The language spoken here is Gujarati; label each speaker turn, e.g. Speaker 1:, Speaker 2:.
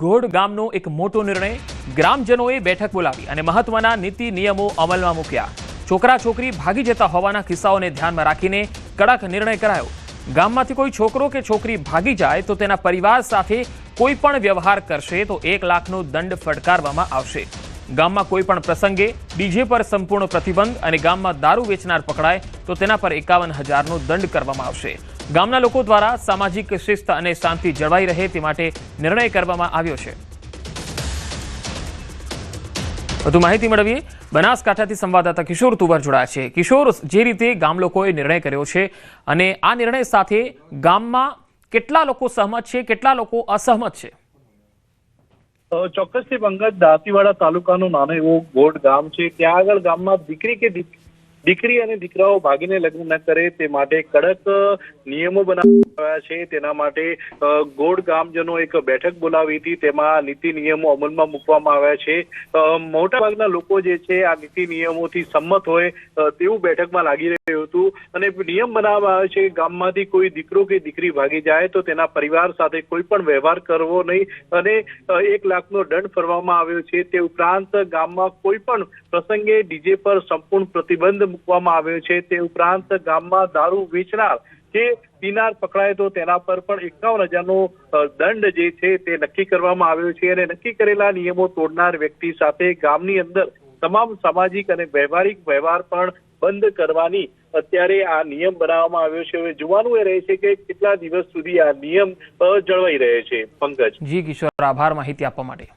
Speaker 1: ઘોડ ગામનો એક મોટો નિર્ણય. ગ્રામજનોએ બેઠક બોલાવી અને મહત્વના નીતિ નિયમો અમલમાં મૂક્યા. છોકરા છોકરી ભાગી જતા હોવાના કિસ્સાઓને ધ્યાનમાં રાખીને કડક નિર્ણય કરાયો. ગામમાંથી કોઈ છોકરો કે છોકરી ભાગી જાય તો તેના પરિવાર સાથે કોઈ પણ વ્યવહાર કરશે તો 1 લાખનો દંડ ફટકારવામાં આવશે. ગામમાં કોઈ પણ પ્રસંગે ડીજે પર સંપૂર્ણ પ્રતિબંધ અને ગામમાં દારૂ વેચનાર પકડાય તો તેના પર 51,000નો દંડ કરવામાં આવશે. ગામના લોકો દ્વારા સામાજિક શિસ્ત અને શાંતિ જળવાઈ રહે તે માટે નિર્ણય કરવામાં આવ્યો છે. વધુ માહિતી મેળવીએ બનાસકાંઠાથી સંવાદદાતા કિશોર તુવર જોડાયા છે. કિશોર, જે રીતે ગામ લોકોએ નિર્ણય કર્યો છે અને આ નિર્ણય સાથે ગામમાં કેટલા લોકો સહમત છે, કેટલા લોકો અસહમત છે?
Speaker 2: ચોક્કસથી પંકજ, દાંતીવાડા તાલુકાનું નાનું એવું ગોડ ગામ છે. ત્યાં આગળ ગામમાં દીકરી અને દીકરાઓ ભાગીને લગ્ન ન કરે તે માટે કડક નિયમો બનાવવામાં આવ્યા છે. તેના માટે ગોડ ગામજનો એક બેઠક બોલાવી હતી. તેમાં નીતિ નિયમો અમલમાં મૂકવામાં આવ્યા છે. મોટાભાગના લોકો જે છે આ નીતિ નિયમોથી સંમત હોય તેવું બેઠકમાં લાગી રહ્યું હતું અને નિયમ બનાવવામાં આવ્યો છે. ગામમાંથી કોઈ દીકરો કે દીકરી ભાગી જાય તો તેના પરિવાર સાથે કોઈ પણ વ્યવહાર કરવો નહીં અને 1 લાખનો દંડ ફરવામાં આવ્યો છે. તે ઉપરાંત ગામમાં કોઈ પણ પ્રસંગે ડીજે પર સંપૂર્ણ પ્રતિબંધ મૂકવામાં આવ્યો છે. તે ઉપરાંત ગામમાં દારૂ વેચનાર કે પીનાર પકડાય તો તેના પર પણ 51,000નો દંડ જે છે તે નક્કી કરવામાં આવ્યો છે અને નક્કી કરેલા નિયમો તોડનાર વ્યક્તિ સાથે ગામની અંદર તમામ સામાજિક અને વ્યવહારિક વ્યવહાર પણ બંધ કરવાની અત્યારે આ નિયમ બનાવવામાં આવ્યો છે. હવે જોવાનું એ રહે છે કે કેટલા દિવસ સુધી આ નિયમ જળવાઈ રહે છે. પંકજ.
Speaker 1: જી કિશોર, આભાર માહિતી આપવા માટે.